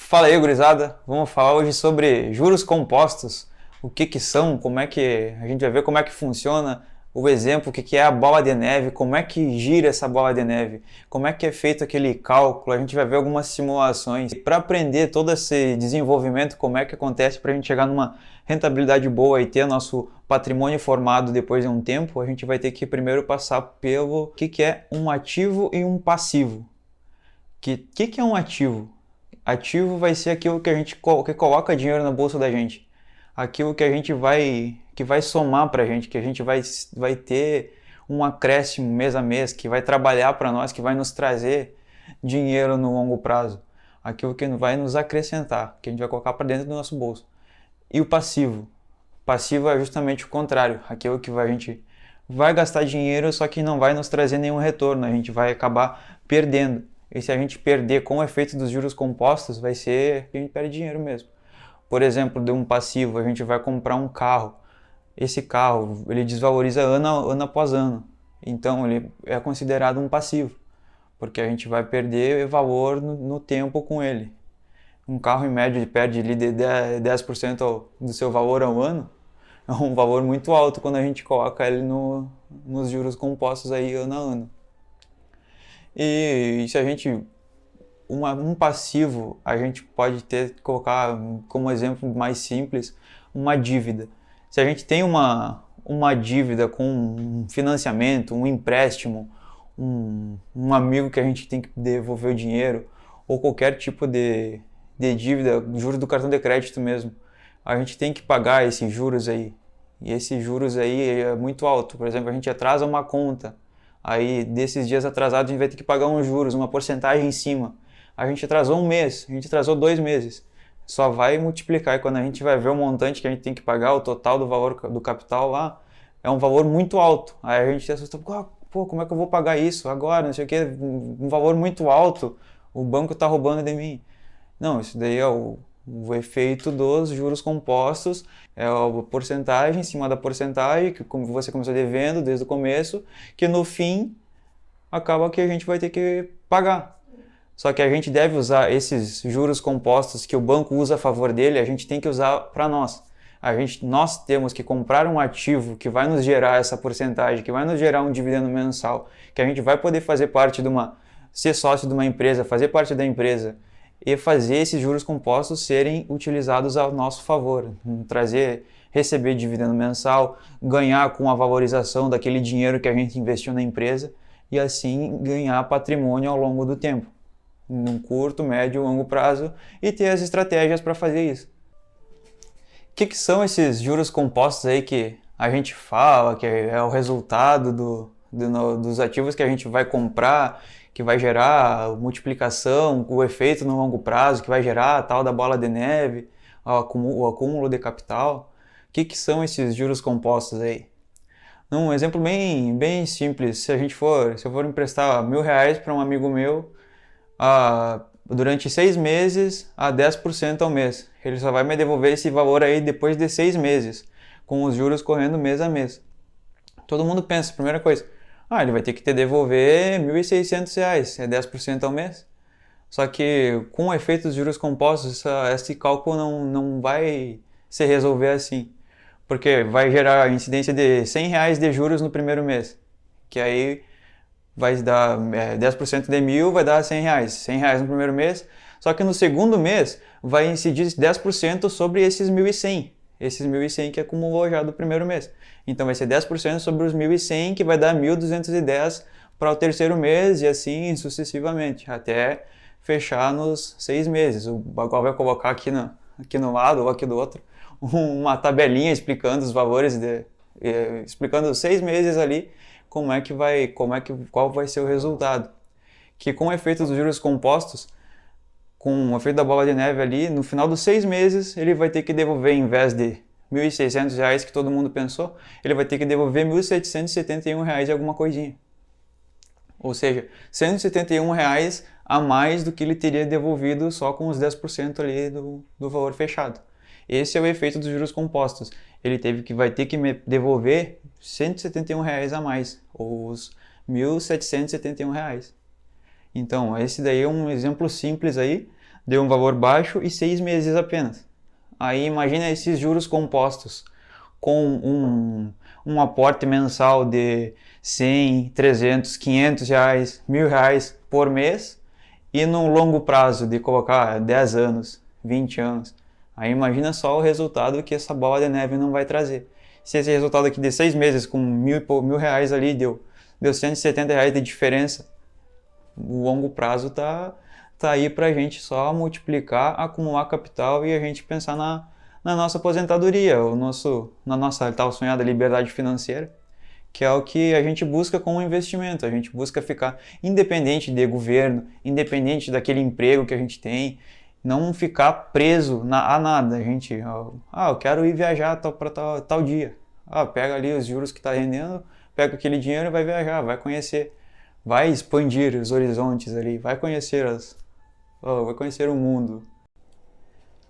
Fala aí, gurizada. Vamos falar hoje sobre juros compostos. O que que são, como é que a gente vai ver como é que funciona, o exemplo, o que que é a bola de neve, como é que gira essa bola de neve, como é que é feito aquele cálculo. A gente vai ver algumas simulações. Para aprender todo esse desenvolvimento, como é que acontece para a gente chegar numa rentabilidade boa e ter nosso patrimônio formado depois de um tempo, a gente vai ter que primeiro passar pelo que é um ativo e um passivo. Que é um ativo? Ativo vai ser aquilo que a gente que coloca dinheiro na bolsa da gente, aquilo que a gente vai somar para a gente, que a gente vai ter um acréscimo mês a mês, que vai trabalhar para nós, que vai nos trazer dinheiro no longo prazo, aquilo que vai nos acrescentar, que a gente vai colocar para dentro do nosso bolso. E o passivo? Passivo é justamente o contrário, aquilo que a gente vai gastar dinheiro, só que não vai nos trazer nenhum retorno, a gente vai acabar perdendo. E se a gente perder com o efeito dos juros compostos, vai ser que a gente perde dinheiro mesmo. Por exemplo, de um passivo, a gente vai comprar um carro. Esse carro, ele desvaloriza ano após ano. Então, ele é considerado um passivo, porque a gente vai perder valor no tempo com ele. Um carro, em média, ele perde ali de 10% do seu valor ao ano. É um valor muito alto quando a gente coloca ele nos juros compostos aí ano a ano. E se a gente um passivo, a gente pode colocar como exemplo mais simples uma dívida. Se a gente tem uma dívida com um financiamento, um empréstimo, um amigo que a gente tem que devolver o dinheiro, ou qualquer tipo de dívida, juros do cartão de crédito mesmo, a gente tem que pagar esses juros aí. E esses juros aí é muito alto. Por exemplo, a gente atrasa uma conta. Aí, desses dias atrasados, a gente vai ter que pagar uns juros, uma porcentagem em cima. A gente atrasou um mês, a gente atrasou 2 meses. Só vai multiplicar e quando a gente vai ver o montante que a gente tem que pagar, o total do valor do capital lá, é um valor muito alto. Aí a gente se assusta, pô, como é que eu vou pagar isso agora? Não sei o que, um valor muito alto, o banco está roubando de mim. Não, isso daí é o efeito dos juros compostos, é a porcentagem em cima da porcentagem, que como você começou devendo desde o começo, que no fim acaba que a gente vai ter que pagar. Só que a gente deve usar esses juros compostos que o banco usa a favor dele, a gente tem que usar para nós. Nós temos que comprar um ativo que vai nos gerar essa porcentagem, que vai nos gerar um dividendo mensal, que a gente vai poder fazer parte ser sócio de uma empresa, fazer parte da empresa e fazer esses juros compostos serem utilizados ao nosso favor, receber dividendo mensal, ganhar com a valorização daquele dinheiro que a gente investiu na empresa e assim ganhar patrimônio ao longo do tempo, num curto, médio, longo prazo e ter as estratégias para fazer isso. O que são esses juros compostos aí que a gente fala, que é o resultado dos ativos que a gente vai comprar, que vai gerar multiplicação, o efeito no longo prazo, que vai gerar a tal da bola de neve, o acúmulo de capital? O que são esses juros compostos aí? Um exemplo bem simples, se eu for emprestar R$ 1.000 para um amigo meu, durante 6 meses a 10% ao mês, ele só vai me devolver esse valor aí depois de 6 meses, com os juros correndo mês a mês. Todo mundo pensa, primeira coisa, ele vai ter que te devolver R$ 1.600, é 10% ao mês. Só que com o efeito dos juros compostos, esse cálculo não vai se resolver assim. Porque vai gerar a incidência de R$ 100 de juros no primeiro mês. Que aí vai dar 10% de 1.000, vai dar R$ 100. R$ 100 no primeiro mês. Só que no segundo mês vai incidir 10% sobre esses 1.100. Esses 1.100 que acumulou já do primeiro mês. Então vai ser 10% sobre os 1.100, que vai dar 1.210 para o terceiro mês e assim sucessivamente, até fechar nos 6 meses. O Bagual vai colocar aqui no lado ou aqui do outro uma tabelinha explicando os valores, explicando os 6 meses ali, qual vai ser o resultado. Que com o efeito dos juros compostos, com o efeito da bola de neve ali, no final dos 6 meses, ele vai ter que devolver, em vez de R$ 1.600 que todo mundo pensou, ele vai ter que devolver R$ 1.771 e alguma coisinha. Ou seja, R$ 171 a mais do que ele teria devolvido só com os 10% ali do valor fechado. Esse é o efeito dos juros compostos. Ele vai ter que me devolver R$ 171 a mais, ou os R$ 1.771. Então, esse daí é um exemplo simples aí deu um valor baixo e 6 meses apenas. Aí imagina esses juros compostos com um aporte mensal de 100, 300, 500 reais, R$ 1.000 por mês e num longo prazo de colocar 10 anos, 20 anos. Aí imagina só o resultado que essa bola de neve não vai trazer. Se esse resultado aqui de 6 meses com mil reais ali deu R$ 170 de diferença, o longo prazo tá aí pra gente só multiplicar, acumular capital e a gente pensar na nossa aposentadoria, na nossa tal sonhada liberdade financeira, que é o que a gente busca como investimento. A gente busca ficar independente de governo, independente daquele emprego que a gente tem, não ficar preso a nada. A gente, eu quero ir viajar para tal dia. Pega ali os juros que está rendendo, pega aquele dinheiro e vai viajar, vai conhecer, vai expandir os horizontes ali, vai conhecer o mundo.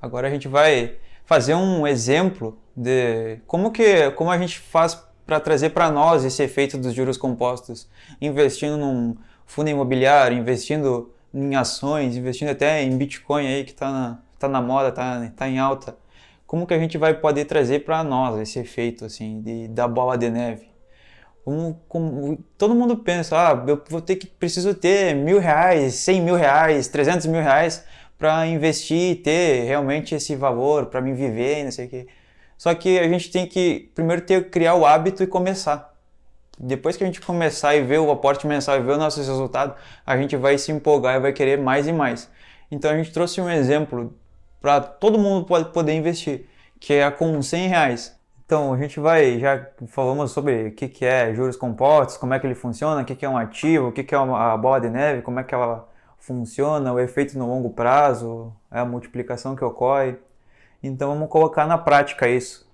Agora a gente vai fazer um exemplo de como a gente faz para trazer para nós esse efeito dos juros compostos, investindo num fundo imobiliário, investindo em ações, investindo até em Bitcoin aí que tá na moda, tá em alta. Como que a gente vai poder trazer para nós esse efeito assim da bola de neve? Todo mundo pensa, eu preciso ter R$ 1.000, R$ 100.000, R$ 300.000 para investir e ter realmente esse valor para mim viver, não sei o quê. Só que a gente tem que primeiro criar o hábito e começar. Depois que a gente começar e ver o aporte mensal e ver os nossos resultados, a gente vai se empolgar e vai querer mais e mais. Então a gente trouxe um exemplo para todo mundo poder investir, que é com R$ 100. Então a gente já falamos sobre o que é juros compostos, como é que ele funciona, o que é um ativo, o que é a bola de neve, como é que ela funciona, o efeito no longo prazo, a multiplicação que ocorre. Então vamos colocar na prática isso.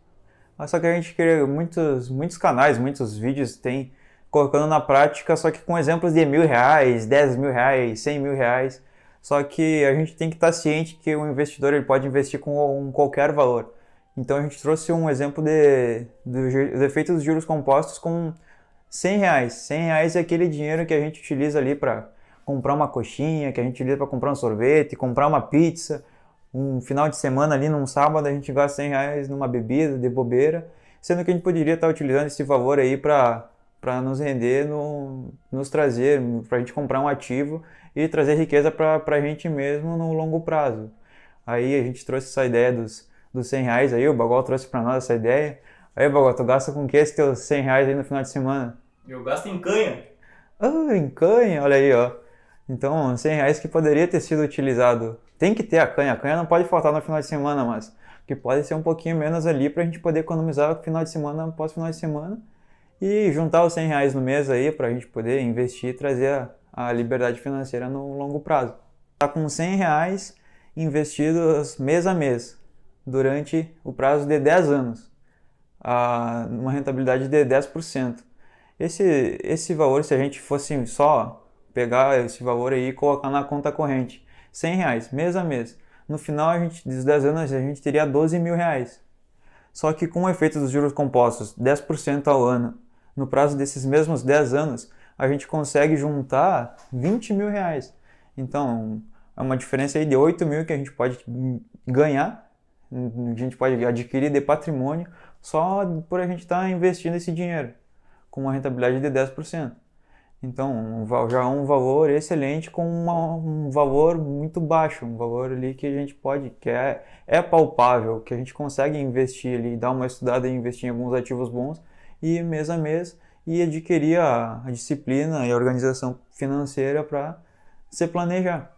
Só que a gente queria muitos canais, muitos vídeos tem colocando na prática, só que com exemplos de R$ 1.000, R$ 10.000, R$ 100.000. Só que a gente tem que estar ciente que o investidor ele pode investir com qualquer valor. Então a gente trouxe um exemplo do efeito dos juros compostos com R$ 100. R$ 100 é aquele dinheiro que a gente utiliza ali para comprar uma coxinha, que a gente utiliza para comprar um sorvete, comprar uma pizza. Um final de semana ali, num sábado, a gente gasta R$ 100 numa bebida de bobeira, sendo que a gente poderia estar utilizando esse valor aí para nos render, nos trazer, para a gente comprar um ativo e trazer riqueza para a gente mesmo no longo prazo. Aí a gente trouxe essa ideia dos R$ 100 aí, o Bagol trouxe para nós essa ideia. Aí, Bagol, tu gasta com o que esses teus R$ 100 aí no final de semana? Eu gasto em canha. Em canha, olha aí, ó. Então, R$ 100 que poderia ter sido utilizado. Tem que ter a canha não pode faltar no final de semana, mas que pode ser um pouquinho menos ali para a gente poder economizar o final de semana após final de semana e juntar os R$ 100 no mês aí para a gente poder investir e trazer a liberdade financeira no longo prazo. Tá com R$ 100 investidos mês a mês durante o prazo de 10 anos, uma rentabilidade de 10%. Esse valor, se a gente fosse só pegar esse valor aí e colocar na conta corrente, R$ 100 mês a mês, no final dos 10 anos a gente teria R$ 12.000. Só que com o efeito dos juros compostos, 10% ao ano, no prazo desses mesmos 10 anos, a gente consegue juntar R$ 20.000. Então, é uma diferença aí de 8.000 que a gente pode ganhar, a gente pode adquirir de patrimônio só por a gente estar investindo esse dinheiro, com uma rentabilidade de 10%. Então, já é um valor excelente com um valor muito baixo, um valor ali que a gente que é palpável, que a gente consegue investir ali, dar uma estudada e investir em alguns ativos bons e mês a mês e adquirir a disciplina e a organização financeira para se planejar.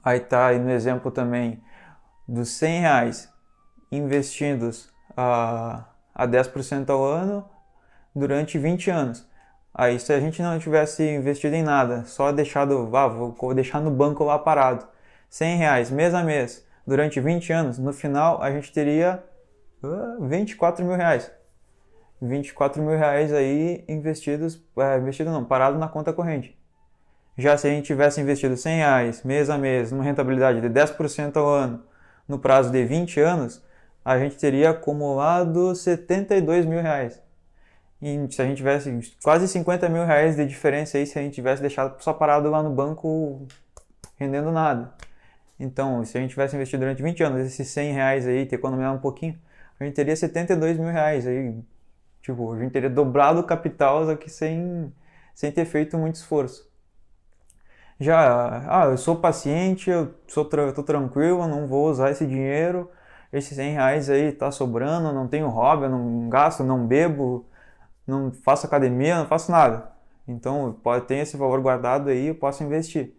Aí tá aí no exemplo também dos R$ 100 investidos a 10% ao ano durante 20 anos. Aí se a gente não tivesse investido em nada, só vou deixar no banco lá parado, R$ 100 mês a mês, durante 20 anos, no final a gente teria R$ 24.000. R$ 24.000 aí parado na conta corrente. Já se a gente tivesse investido R$ 100 mês a mês, numa rentabilidade de 10% ao ano, no prazo de 20 anos, a gente teria acumulado R$ 72.000. E se a gente tivesse quase R$ 50.000 de diferença aí, se a gente tivesse deixado só parado lá no banco rendendo nada. Então, se a gente tivesse investido durante 20 anos esses 100 reais aí, ter economizado um pouquinho, a gente teria 72 mil reais aí. Tipo, a gente teria dobrado o capital aqui sem ter feito muito esforço. Já, eu sou paciente, tô tranquilo, não vou usar esse dinheiro, esses 100 reais aí tá sobrando, não tenho hobby, eu não gasto, não bebo, não faço academia, não faço nada. Então, ter esse valor guardado aí, eu posso investir.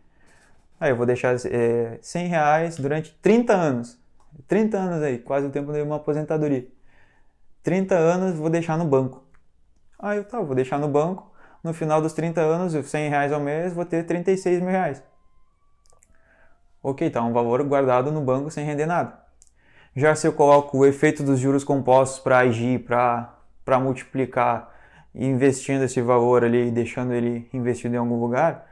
Aí eu vou deixar 100 reais durante 30 anos. 30 anos aí, quase o tempo de uma aposentadoria. 30 anos vou deixar no banco. Aí vou deixar no banco. No final dos 30 anos, 100 reais ao mês, vou ter 36 mil reais. Ok, tá um valor guardado no banco sem render nada. Já se eu coloco o efeito dos juros compostos para agir, para multiplicar, investindo esse valor ali, deixando ele investido em algum lugar,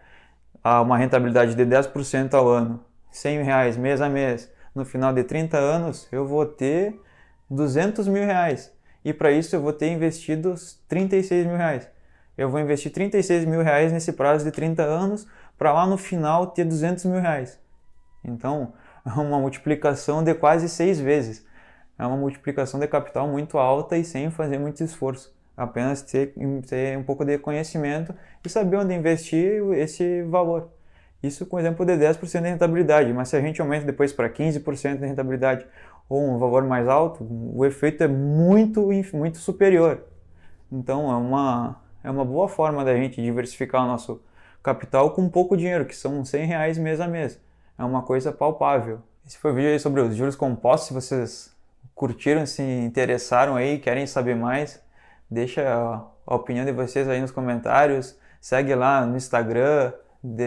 uma rentabilidade de 10% ao ano, 100 reais mês a mês, no final de 30 anos, eu vou ter 200 mil reais. E para isso eu vou ter investido 36 mil reais. Eu vou investir 36 mil reais nesse prazo de 30 anos para lá no final ter 200 mil reais. Então, é uma multiplicação de quase 6 vezes. É uma multiplicação de capital muito alta e sem fazer muito esforço. Apenas ter um pouco de conhecimento e saber onde investir esse valor. Isso com exemplo de 10% de rentabilidade, mas se a gente aumenta depois para 15% de rentabilidade ou um valor mais alto, o efeito é muito, muito superior. Então é uma boa forma da gente diversificar o nosso capital com pouco dinheiro, que são 100 reais mês a mês. É uma coisa palpável. Esse foi o vídeo aí sobre os juros compostos. Se vocês curtiram, se interessaram aí, querem saber mais, deixa a opinião de vocês aí nos comentários. Segue lá no Instagram,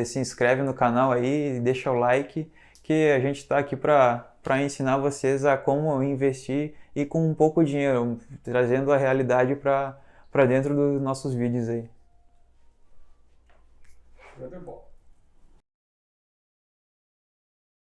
se inscreve no canal aí, deixa o like, que a gente está aqui para ensinar vocês a como investir e com um pouco dinheiro, trazendo a realidade para dentro dos nossos vídeos aí. Muito bom.